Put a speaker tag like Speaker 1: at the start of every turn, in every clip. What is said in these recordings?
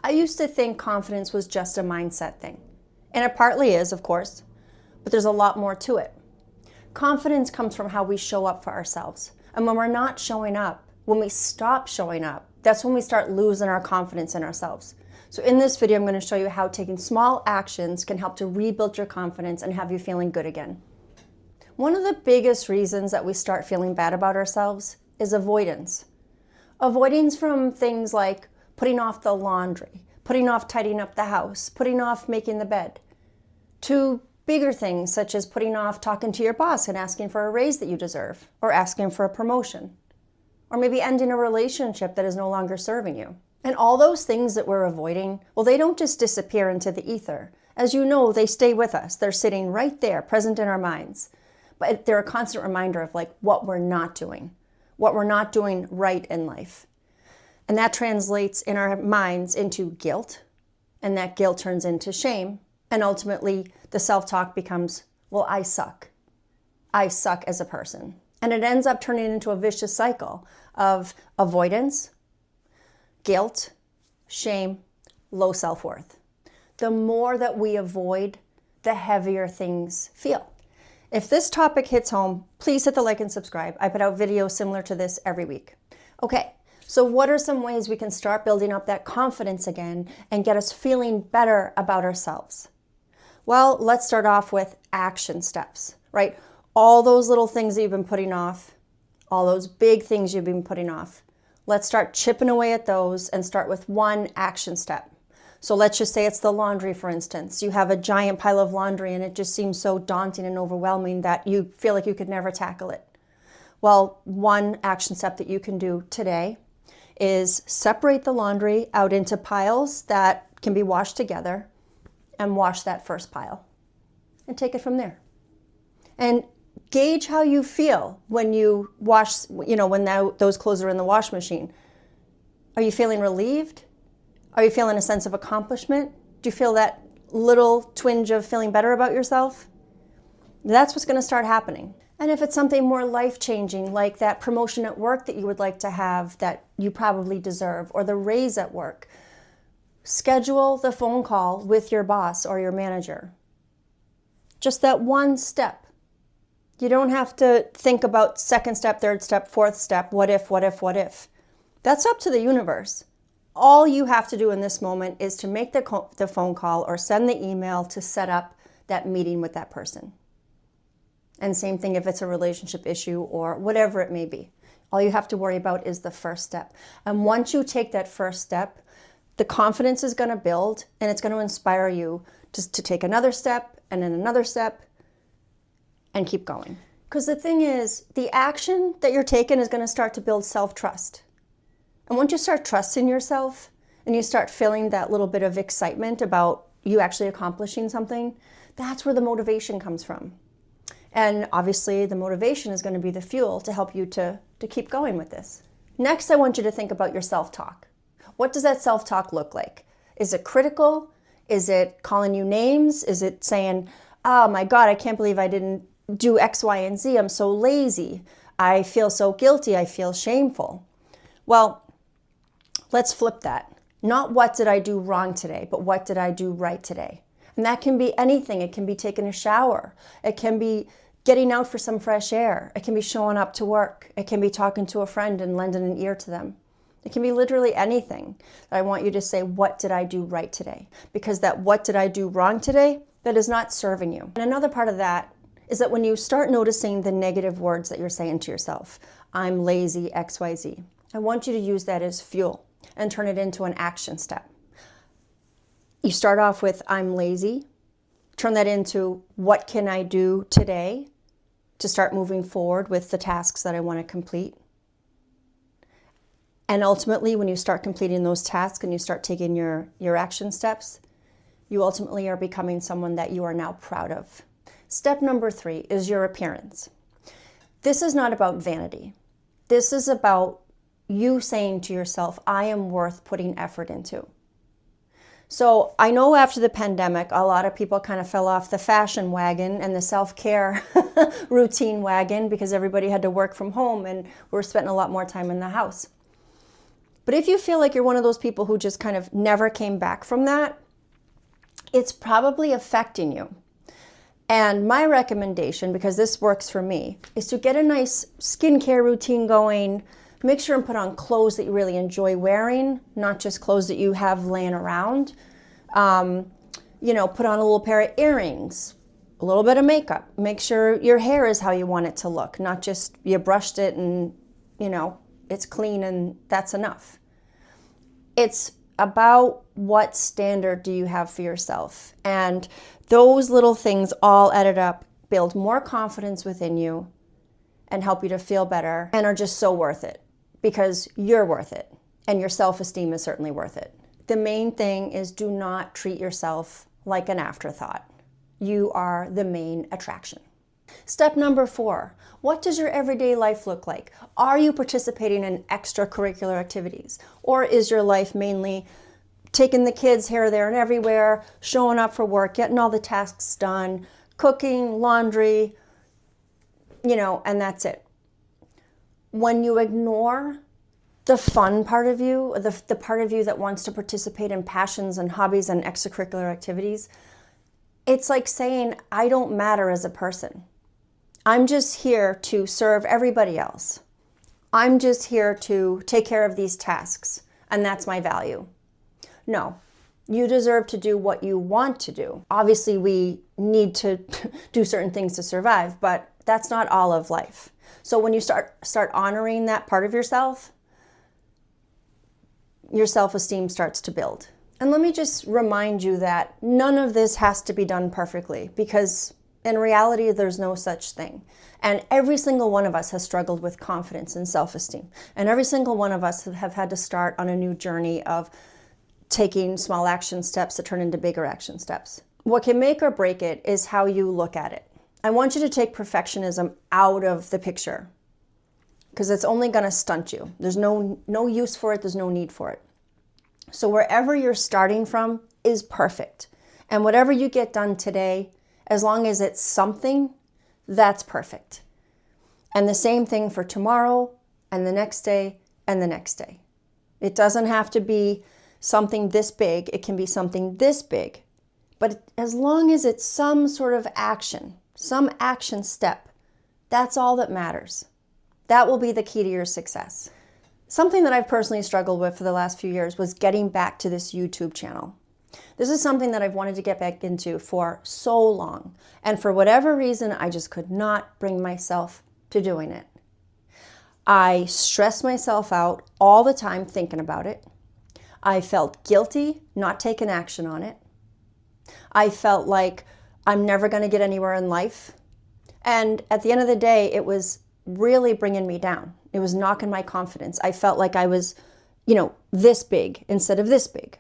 Speaker 1: I used to think confidence was just a mindset thing. And it partly is, of course, but there's a lot more to it. Confidence comes from how we show up for ourselves. And when we're not showing up, when we stop showing up, that's when we start losing our confidence in ourselves. So in this video, I'm going to show you how taking small actions can help to rebuild your confidence and have you feeling good again. One of the biggest reasons that we start feeling bad about ourselves is avoidance. Avoidance from things like putting off the laundry, putting off tidying up the house, putting off making the bed, to bigger things such as putting off talking to your boss and asking for a raise that you deserve, or asking for a promotion, or maybe ending a relationship that is no longer serving you. And all those things that we're avoiding, well, they don't just disappear into the ether. As you know, they stay with us. They're sitting right there, present in our minds. But they're a constant reminder of what we're not doing right in life. And that translates in our minds into guilt, and that guilt turns into shame. And ultimately, the self-talk becomes, well, I suck. I suck as a person. And it ends up turning into a vicious cycle of avoidance, guilt, shame, low self-worth. The more that we avoid, the heavier things feel. If this topic hits home, please hit the like and subscribe. I put out videos similar to this every week. Okay, so what are some ways we can start building up that confidence again and get us feeling better about ourselves? Well, let's start off with action steps, right? All those little things that you've been putting off, all those big things you've been putting off. Let's start chipping away at those and start with one action step. So let's just say it's the laundry, for instance. You have a giant pile of laundry and it just seems so daunting and overwhelming that you feel like you could never tackle it. Well, one action step that you can do today is separate the laundry out into piles that can be washed together and wash that first pile and take it from there. And gauge how you feel when you wash, when those clothes are in the wash machine. Are you feeling relieved? Are you feeling a sense of accomplishment? Do you feel that little twinge of feeling better about yourself? That's what's going to start happening. And if it's something more life-changing, like that promotion at work that you would like to have that you probably deserve, or the raise at work, schedule the phone call with your boss or your manager. Just that one step. You don't have to think about second step, third step, fourth step, what if, what if, what if. That's up to the universe. All you have to do in this moment is to make the phone call or send the email to set up that meeting with that person. And same thing if it's a relationship issue or whatever it may be. All you have to worry about is the first step. And once you take that first step, the confidence is going to build and it's going to inspire you to take another step and then another step and keep going. Because the thing is, the action that you're taking is going to start to build self-trust. And once you start trusting yourself and you start feeling that little bit of excitement about you actually accomplishing something, that's where the motivation comes from. And obviously the motivation is going to be the fuel to help you to keep going with this. Next, I want you to think about your self-talk. What does that self-talk look like? Is it critical? Is it calling you names? Is it saying, oh my God, I can't believe I didn't do X, Y, and Z. I'm so lazy. I feel so guilty. I feel shameful. Well, let's flip that. Not what did I do wrong today, but what did I do right today? And that can be anything. It can be taking a shower. It can be getting out for some fresh air. It can be showing up to work. It can be talking to a friend and lending an ear to them. It can be literally anything. I want you to say, what did I do right today? Because that what did I do wrong today, that is not serving you. And another part of that is that when you start noticing the negative words that you're saying to yourself, I'm lazy, X, Y, Z, I want you to use that as fuel and turn it into an action step. You start off with, I'm lazy. Turn that into, what can I do today to start moving forward with the tasks that I want to complete? And ultimately, when you start completing those tasks and you start taking your action steps, you ultimately are becoming someone that you are now proud of. Step number 3 is your appearance. This is not about vanity. This is about you saying to yourself, I am worth putting effort into. So I know after the pandemic, a lot of people kind of fell off the fashion wagon and the self-care routine wagon because everybody had to work from home and we're spending a lot more time in the house. But if you feel like you're one of those people who just kind of never came back from that, it's probably affecting you. And my recommendation, because this works for me, is to get a nice skincare routine going. Make sure and put on clothes that you really enjoy wearing, not just clothes that you have laying around. Put on a little pair of earrings, a little bit of makeup. Make sure your hair is how you want it to look, not just you brushed it and, it's clean and that's enough. It's about what standard do you have for yourself. And those little things all added up build more confidence within you and help you to feel better and are just so worth it because you're worth it and your self-esteem is certainly worth it. The main thing is do not treat yourself like an afterthought. You are the main attraction. Step number 4, what does your everyday life look like? Are you participating in extracurricular activities? Or is your life mainly taking the kids here, there, and everywhere, showing up for work, getting all the tasks done, cooking, laundry, and that's it? When you ignore the fun part of you, the part of you that wants to participate in passions and hobbies and extracurricular activities, it's like saying, I don't matter as a person. I'm just here to serve everybody else. I'm just here to take care of these tasks, and that's my value. No, you deserve to do what you want to do. Obviously, we need to do certain things to survive, but that's not all of life. So when you start honoring that part of yourself, your self-esteem starts to build. And let me just remind you that none of this has to be done perfectly, because in reality, there's no such thing. And every single one of us has struggled with confidence and self-esteem. And every single one of us have had to start on a new journey of taking small action steps that turn into bigger action steps. What can make or break it is how you look at it. I want you to take perfectionism out of the picture because it's only going to stunt you. There's no use for it. There's no need for it. So wherever you're starting from is perfect. And whatever you get done today, as long as it's something, that's perfect. And the same thing for tomorrow and the next day and the next day. It doesn't have to be something this big. It can be something this big. But as long as it's some sort of action, some action step, that's all that matters. That will be the key to your success. Something that I've personally struggled with for the last few years was getting back to this YouTube channel. This is something that I've wanted to get back into for so long. And for whatever reason, I just could not bring myself to doing it. I stressed myself out all the time thinking about it. I felt guilty not taking action on it. I felt like I'm never going to get anywhere in life. And at the end of the day, it was really bringing me down. It was knocking my confidence. I felt like I was, this big instead of this big.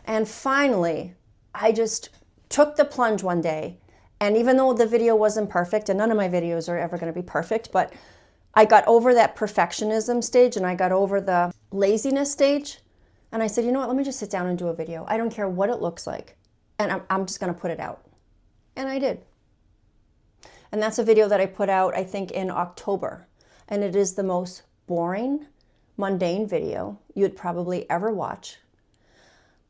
Speaker 1: And finally, I just took the plunge one day. And even though the video wasn't perfect, and none of my videos are ever going to be perfect, but I got over that perfectionism stage and I got over the laziness stage. And I said, you know what, let me just sit down and do a video. I don't care what it looks like. And I'm just going to put it out. And I did. And that's a video that I put out, I think, in October. And it is the most boring, mundane video you'd probably ever watch.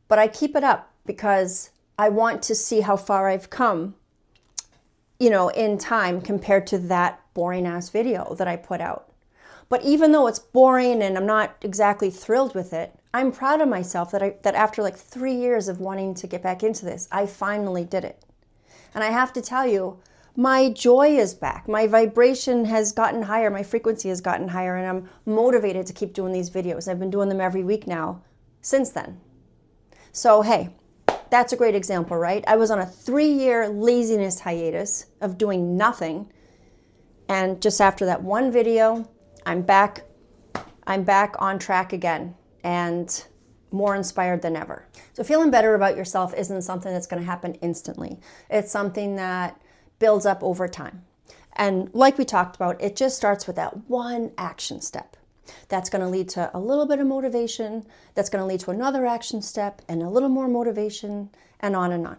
Speaker 1: But I keep it up because I want to see how far I've come, in time compared to that boring ass video that I put out. But even though it's boring and I'm not exactly thrilled with it, I'm proud of myself that after like 3 years of wanting to get back into this, I finally did it. And I have to tell you, my joy is back. My vibration has gotten higher. My frequency has gotten higher, and I'm motivated to keep doing these videos. I've been doing them every week now since then. So, hey, that's a great example, right? I was on a 3-year laziness hiatus of doing nothing. And just after that one video, I'm back on track again and more inspired than ever. So feeling better about yourself isn't something that's going to happen instantly. It's something that builds up over time. And like we talked about, it just starts with that one action step. That's going to lead to a little bit of motivation. That's going to lead to another action step and a little more motivation, and on and on.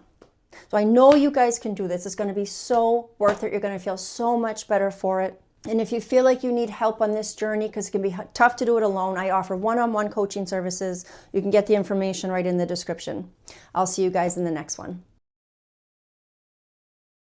Speaker 1: So I know you guys can do this. It's going to be so worth it. You're going to feel so much better for it. And if you feel like you need help on this journey, because it can be tough to do it alone, I offer one-on-one coaching services. You can get the information right in the description. I'll see you guys in the next one.